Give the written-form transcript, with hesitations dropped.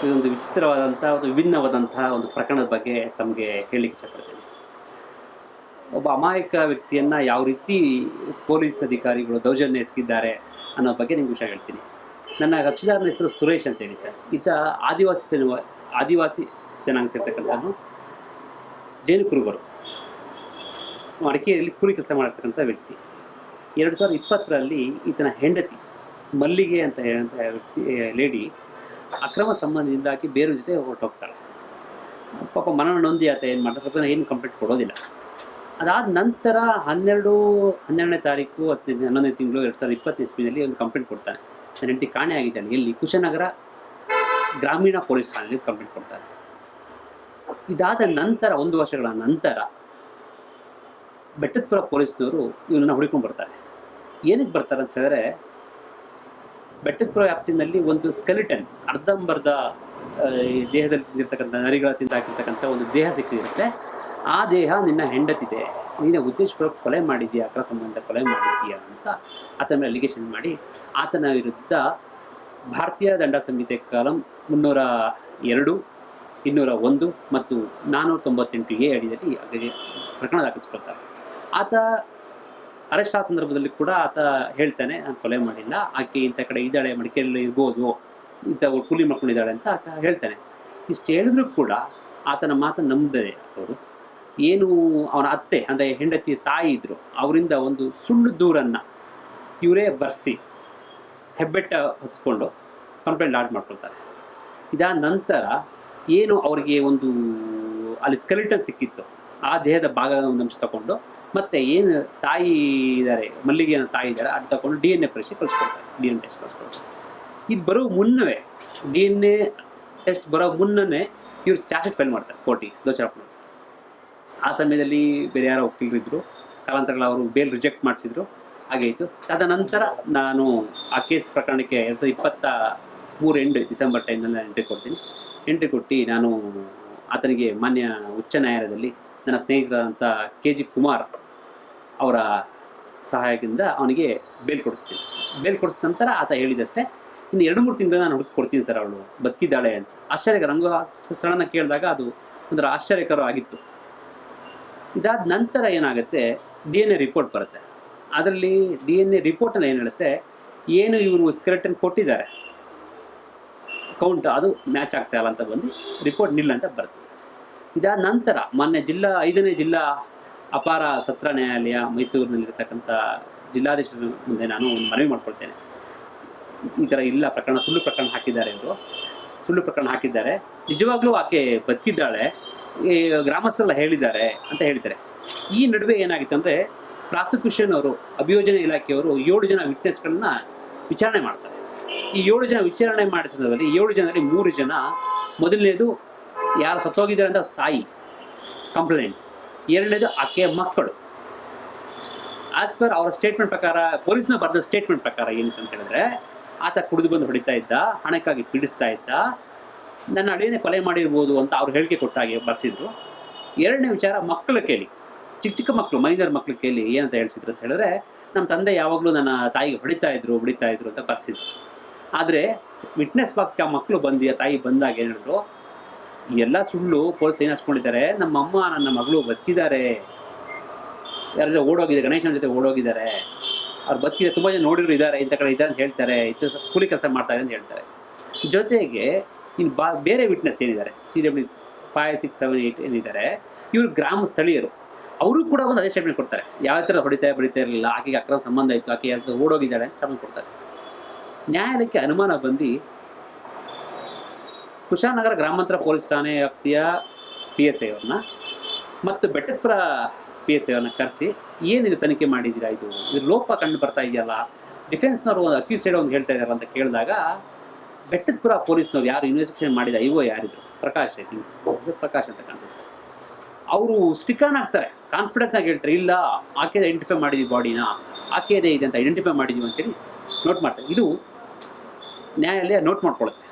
ಇದೊಂದು ವಿಚಿತ್ರವಾದಂಥ ಒಂದು ವಿಭಿನ್ನವಾದಂತಹ ಒಂದು ಪ್ರಕರಣದ ಬಗ್ಗೆ ತಮಗೆ ಹೇಳಲಿಕ್ಕೆ ಇಷ್ಟಪಡ್ತೇನೆ. ಒಬ್ಬ ಅಮಾಯಕ ವ್ಯಕ್ತಿಯನ್ನು ಯಾವ ರೀತಿ ಪೊಲೀಸ್ ಅಧಿಕಾರಿಗಳು ದೌರ್ಜನ್ಯ ಎಸಗಿದ್ದಾರೆ ಅನ್ನೋ ಬಗ್ಗೆ ನಿಮ್ಗೆ ವಿಷಯ ಹೇಳ್ತೀನಿ. ನನ್ನ ಕಕ್ಷಿದಾರನ ಹೆಸರು ಸುರೇಶ್ ಅಂತೇಳಿ ಸರ್. ಈತ ಆದಿವಾಸಿ ಜನಾಂಗ ಸೇರ್ತಕ್ಕಂಥದ್ದು, ಜೇನು ಕುರುಬರು, ಮಡಿಕೇರಿಯಲ್ಲಿ ಕೂಲಿ ಕೆಲಸ ಮಾಡಿರ್ತಕ್ಕಂಥ ವ್ಯಕ್ತಿ. 2020ರಲ್ಲಿ ಈತನ ಹೆಂಡತಿ ಮಲ್ಲಿಗೆ ಅಂತ ಹೇಳೋಂಥ ವ್ಯಕ್ತಿ ಲೇಡಿ ಅಕ್ರಮ ಸಂಬಂಧದಿಂದಾಗಿ ಬೇರೆ ಜೊತೆ ಹೊರಟೋಗ್ತಾಳೆ. ಪಾಪ ಮನನೊಂದಿ ಆತ ಏನು ಮಾಡ್ತಾರೆ, ಸ್ವಲ್ಪ ಏನು ಕಂಪ್ಲೇಂಟ್ ಕೊಡೋದಿಲ್ಲ. ಅದಾದ ನಂತರ 12ನೇ ತಾರೀಕು 11ನೇ ತಿಂಗಳು 2020 ಇಸ್ವಿನಲ್ಲಿ ಒಂದು ಕಂಪ್ಲೇಂಟ್ ಕೊಡ್ತಾನೆ. ನನ್ನ ಹೆಂಡತಿ ಕಾಣೆ ಆಗಿದ್ದಾಳೆ, ಎಲ್ಲಿ? ಕುಶನಗರ ಗ್ರಾಮೀಣ ಪೊಲೀಸ್ ಠಾಣೆಯಲ್ಲಿ ಕಂಪ್ಲೇಂಟ್ ಕೊಡ್ತಾನೆ. ಇದಾದ ನಂತರ 1 ವರ್ಷಗಳ ನಂತರ ಬೆಟ್ಟದಪುರ ಪೊಲೀಸ್ನವರು ಇವನನ್ನು ಹುಡುಕೊಂಡು ಬರ್ತಾರೆ. ಏನಕ್ಕೆ ಬರ್ತಾರೆ ಅಂತ ಹೇಳಿದ್ರೆ, ಬೆಟ್ಟದಪುರ ವ್ಯಾಪ್ತಿನಲ್ಲಿ ಒಂದು ಸ್ಕೆಲಿಟನ್, ಅರ್ಧಂಬರ್ಧ ದೇಹದಲ್ಲಿ ತಿಂದಿರ್ತಕ್ಕಂಥ ನರಿಗಳ ತಿಂದಾಕಿರ್ತಕ್ಕಂಥ ಒಂದು ದೇಹ ಸಿಕ್ಕಿರುತ್ತೆ. ಆ ದೇಹ ನಿನ್ನ ಹೆಂಡತಿದೆ, ನೀನು ಉದ್ದೇಶಪೂರ್ವಕ ಕೊಲೆ ಮಾಡಿದ್ದೀಯಾ, ಅಕ್ರಮ ಸಂಬಂಧ ಕೊಲೆ ಮಾಡಿದ್ದೀಯಾ ಅಂತ ಆತನ ಮೇಲೆ ಅಲಿಗೇಷನ್ ಮಾಡಿ ಆತನ ವಿರುದ್ಧ ಭಾರತೀಯ ದಂಡ ಸಂಹಿತೆ ಕಾಲಂ 302, 201 ಮತ್ತು 498A ಅಡಿಯಲ್ಲಿ ಹಾಗೆ ಪ್ರಕರಣ ದಾಖಲಿಸ್ಕೊಳ್ತಾರೆ. ಆತ ಅರೆಸ್ಟ್ ಆದ ಸಂದರ್ಭದಲ್ಲಿ ಕೂಡ ಆತ ಹೇಳ್ತಾನೆ, ನಾನು ಕೊಲೆ ಮಾಡಿಲ್ಲ, ಆಕೆ ಇಂಥ ಕಡೆ ಇದ್ದಾಳೆ, ಮಡಿಕೇರಿಯಲ್ಲಿ ಇರ್ಬೋದು, ಇಂಥ ಕೂಲಿ ಮಾಡ್ಕೊಂಡಿದ್ದಾಳೆ ಅಂತ ಆತ ಹೇಳ್ತಾನೆ. ಇಷ್ಟು ಹೇಳಿದ್ರು ಕೂಡ ಆತನ ಮಾತನ್ನು ನಂಬದೆ ಅವರು ಏನು ಅವನ ಅತ್ತೆ ಅಂದರೆ ಹೆಂಡತಿ ತಾಯಿ ಇದ್ದರು, ಅವರಿಂದ ಒಂದು ಸುಳ್ಳು ದೂರನ್ನು ಇವರೇ ಬರೆಸಿ ಹೆಬ್ಬೆಟ್ಟ ಹೊಸ್ಕೊಂಡು ಕಂಪ್ಲೇಂಟ್ ಲಾಡ್ಜ್ ಮಾಡ್ಕೊಳ್ತಾರೆ. ಇದಾದ ನಂತರ ಏನು ಅವರಿಗೆ ಒಂದು ಅಲ್ಲಿ ಸ್ಕೆಲಿಟನ್ ಸಿಕ್ಕಿತ್ತು, ಆ ದೇಹದ ಭಾಗದ ಒಂದು ಅಂಶ ತಗೊಂಡು ಮತ್ತು ಏನು ತಾಯಿ ಇದ್ದಾರೆ, ಮಲ್ಲಿಗೆಯ ತಾಯಿ ಇದ್ದಾರೆ, ಅದು ತಗೊಂಡು DNA ಪರೀಕ್ಷೆ ಕಳಿಸ್ಕೊಳ್ತಾರೆ, DNA ಟೆಸ್ಟ್ ಕಳಿಸ್ಕೊಳ್ತಾರೆ. ಇದು ಬರೋ ಮುನ್ನವೇ, DNA ಟೆಸ್ಟ್ ಬರೋ ಮುನ್ನನೇ ಇವರು ಚಾರ್ಜ್ ಶೀಟ್ ಫೈಲ್ ಮಾಡ್ತಾರೆ ಕೋರ್ಟಿಗೆ, ದೋಷಾರೋಪ ಮಾಡ್ತಾರೆ. ಆ ಸಮಯದಲ್ಲಿ ಬೇರೆ ಯಾರೋ ವಕೀಲರಿದ್ದರು, ಕಾಲಾಂತರಗಳ ಅವರು ಬೇಲ್ ರಿಜೆಕ್ಟ್ ಮಾಡಿಸಿದ್ರು, ಹಾಗೆ ಇತ್ತು. ತದನಂತರ ನಾನು ಆ ಕೇಸ್ ಪ್ರಕರಣಕ್ಕೆ 2023 ಎಂಡ್ ಡಿಸೆಂಬರ್ ಟೈಮ್ನಲ್ಲಿ ನಾನು ಎಂಟ್ರಿ ಕೊಟ್ಟು ನಾನು ಆತನಿಗೆ ಮಾನ್ಯ ಉಚ್ಚ ನ್ಯಾಯಾಲಯದಲ್ಲಿ ನನ್ನ ಸ್ನೇಹಿತರಾದಂಥ KG ಕುಮಾರ್ ಅವರ ಸಹಾಯದಿಂದ ಅವನಿಗೆ ಬೇಲ್ ಕೊಡಿಸ್ತೀನಿ. ಬೇಲ್ ಕೊಡಿಸಿದ ನಂತರ ಆತ ಹೇಳಿದಷ್ಟೇ, ಇನ್ನು 2-3 ತಿಂಗಳು ನಾನು ಹುಡುಕಿ ಕೊಡ್ತೀನಿ ಸರ್, ಅವಳು ಬದುಕಿದ್ದಾಳೆ ಅಂತ. ಆಶ್ಚರ್ಯಕರ, ನನಗೂ ಸ್ಥಳನ ಕೇಳಿದಾಗ ಅದು ಒಂಥರ ಆಶ್ಚರ್ಯಕರ ಆಗಿತ್ತು. ಇದಾದ ನಂತರ ಏನಾಗುತ್ತೆ, DNA ರಿಪೋರ್ಟ್ ಬರುತ್ತೆ. ಅದರಲ್ಲಿ DNA ರಿಪೋರ್ಟಲ್ಲಿ ಏನು ಹೇಳುತ್ತೆ, ಏನು ಇವರು ಸ್ಕೆಲಿಟನ್ ಕೊಟ್ಟಿದ್ದಾರೆ ಕೌಂಟ್ ಅದು ಮ್ಯಾಚ್ ಆಗ್ತಾ ಇಲ್ಲ ಅಂತ ಬಂದು ರಿಪೋರ್ಟ್ ನಿಲ್ಲ ಅಂತ ಬರ್ತದೆ. ಇದಾದ ನಂತರ ಮೊನ್ನೆ 5ನೇ ಜಿಲ್ಲಾ ಅಪಾರ ಸತ್ರ ನ್ಯಾಯಾಲಯ ಮೈಸೂರಿನಲ್ಲಿರ್ತಕ್ಕಂಥ ಜಿಲ್ಲಾಧೀಶರ ಮುಂದೆ ನಾನು ಒಂದು ಮನವಿ ಮಾಡ್ಕೊಳ್ತೇನೆ. ಈ ಥರ ಇಲ್ಲ, ಪ್ರಕರಣ ಸುಳ್ಳು ಪ್ರಕರಣ ಹಾಕಿದ್ದಾರೆ, ಇವರು ಸುಳ್ಳು ಪ್ರಕರಣ ಹಾಕಿದ್ದಾರೆ, ನಿಜವಾಗ್ಲೂ ಆಕೆ ಬದುಕಿದ್ದಾಳೆ, ಗ್ರಾಮಸ್ಥರೆಲ್ಲ ಹೇಳಿದ್ದಾರೆ ಅಂತ ಹೇಳ್ತಾರೆ. ಈ ನಡುವೆ ಏನಾಗಿತ್ತು ಅಂದರೆ, ಪ್ರಾಸಿಕ್ಯೂಷನ್ ಅವರು, ಅಭಿಯೋಜನೆ ಇಲಾಖೆಯವರು 7 ಜನ ವಿಟ್ನೆಸ್ಗಳನ್ನ ವಿಚಾರಣೆ ಮಾಡ್ತಾರೆ. ಈ 7 ಜನ ವಿಚಾರಣೆ ಮಾಡಿದ ಸಂದರ್ಭದಲ್ಲಿ 7 ಜನರಲ್ಲಿ 3 ಜನ, ಮೊದಲನೇದು ಯಾರು ಸತ್ತೋಗಿದ್ದಾರೆ ಅಂತ ತಾಯಿ ಕಂಪ್ಲೇಂಟ್, ಎರಡನೇದು ಆಕೆಯ ಮಕ್ಕಳು. ಆಸ್ ಪರ್ ಅವರ ಸ್ಟೇಟ್ಮೆಂಟ್ ಪ್ರಕಾರ, ಪೊಲೀಸ್ನ ಬರೆದ ಸ್ಟೇಟ್ಮೆಂಟ್ ಪ್ರಕಾರ ಏನಂತ ಹೇಳಿದ್ರೆ, ಆತ ಕುಡಿದು ಬಂದು ಹೊಡಿತಾ ಇದ್ದ, ಹಣಕ್ಕಾಗಿ ಪೀಡಿಸ್ತಾ ಇದ್ದ, ನನ್ನ ಅಡಿಯೇ ಕೊಲೆ ಮಾಡಿರ್ಬೋದು ಅಂತ ಅವ್ರು ಹೇಳಿಕೆ ಕೊಟ್ಟಾಗೆ ಬರೆಸಿದ್ರು. ಎರಡನೇ ವಿಚಾರ, ಮಕ್ಕಳ ಕೇಳಿ, ಚಿಕ್ಕ ಮಕ್ಕಳು, ಮೈನರ್ ಮಕ್ಕಳ ಕೇಳಿ ಏನಂತ ಹೇಳಿಸಿದ್ರು ಅಂತ ಹೇಳಿದ್ರೆ, ನಮ್ಮ ತಂದೆ ಯಾವಾಗಲೂ ನನ್ನ ತಾಯಿಗೆ ಹೊಡಿತಾ ಇದ್ರು ಅಂತ ಬರೆಸಿದ್ರು. ಆದರೆ ವಿಟ್ನೆಸ್ ಬಾಕ್ಸ್ಗೆ ಆ ಮಕ್ಕಳು ಬಂದು, ಆ ತಾಯಿ ಬಂದಾಗ ಏನು ಹೇಳಿದ್ರು, ಎಲ್ಲ ಸುಳ್ಳು, ಪೊಲೀಸ್ ಏನಿಸ್ಕೊಂಡಿದ್ದಾರೆ, ನಮ್ಮಮ್ಮ ನನ್ನ ಮಗಳು ಬದುಕಿದ್ದಾರೆ, ಯಾರ ಜೊತೆ ಓಡೋಗಿದ್ದಾರೆ, ಗಣೇಶನ ಜೊತೆ ಓಡೋಗಿದ್ದಾರೆ, ಅವ್ರು ಬದುಕಿದೆ, ತುಂಬ ಜನ ನೋಡಿದ್ರು ಇದ್ದಾರೆ, ಇಂಥ ಕಡೆ ಇದ್ದಾರೆ ಅಂತ ಹೇಳ್ತಾರೆ, ಇತ್ತು ಕೂಲಿ ಕೆಲಸ ಮಾಡ್ತಾರೆ ಅಂತ ಹೇಳ್ತಾರೆ. ಜೊತೆಗೆ ಇನ್ನು ಬೇರೆ ವಿಟ್ನೆಸ್ ಏನಿದ್ದಾರೆ, CW 5, 6, 7, 8 ಏನಿದ್ದಾರೆ, ಇವರು ಗ್ರಾಮ ಸ್ಥಳೀಯರು, ಅವರು ಕೂಡ ಒಂದು ಅದೇ ಸ್ಟೇಟ್ಮೆಂಟ್ ಕೊಡ್ತಾರೆ. ಯಾವ ಥರ ಬಡಿತಾ ಇರಲಿಲ್ಲ, ಆಕೆಗೆ ಅಕ್ರಮ ಸಂಬಂಧ ಇತ್ತು, ಆಕೆ ಯಾರ ಜೊತೆ ಓಡೋಗಿದ್ದಾಳೆ ಅಂತ ಸ್ಟೇಟ್ಮೆಂಟ್ ಕೊಡ್ತಾರೆ. ನ್ಯಾಯಾಲಯಕ್ಕೆ ಅನುಮಾನ ಬಂದು ಕುಶಾನಗರ ಗ್ರಾಮಾಂತರ ಪೊಲೀಸ್ ಠಾಣೆ ವ್ಯಾಪ್ತಿಯ PSI ಅವ್ರನ್ನ ಮತ್ತು ಬೆಟ್ಟದಪುರ PSI ಅವ್ರನ್ನ ಕರೆಸಿ, ಏನಿದು ತನಿಖೆ ಮಾಡಿದ್ದೀರಾ, ಇದು ಲೋಪ ಕಂಡು ಬರ್ತಾ ಇದೆಯಲ್ಲ, ಡಿಫೆನ್ಸ್ನವರು ಒಂದು ಅಕ್ಯೂಸ್ ಸೈಡ್ ಒಂದು ಹೇಳ್ತಾ ಇದ್ದಾರೆ ಅಂತ ಕೇಳಿದಾಗ, ಬೆಟ್ಟದಪುರ ಪೊಲೀಸ್ನವ್ರು ಯಾರು ಇನ್ವೆಸ್ಟಿಗೇಷನ್ ಮಾಡಿದ IO ಯಾರಿದ್ರು, ಪ್ರಕಾಶ್ ಅಂತ ಕಾಣ್ತಿದ್ರು, ಅವರು ಸ್ಟಿಕನ್ ಆಗ್ತಾರೆ, ಕಾನ್ಫಿಡೆನ್ಸ್ ಆಗಿ ಹೇಳ್ತಾರೆ, ಇಲ್ಲ ಆಕೆ ಐಡೆಂಟಿಫೈ ಮಾಡಿದ್ವಿ, ಬಾಡಿನ ಆಕೆದೇ ಇದೆ ಅಂತ ಐಡೆಂಟಿಫೈ ಮಾಡಿದ್ದೀವಿ ಅಂತೇಳಿ ನೋಟ್ ಮಾಡ್ತಾರೆ. ಇದು ನ್ಯಾಯಾಲಯ ನೋಟ್ ಮಾಡ್ಕೊಳ್ಳುತ್ತೆ.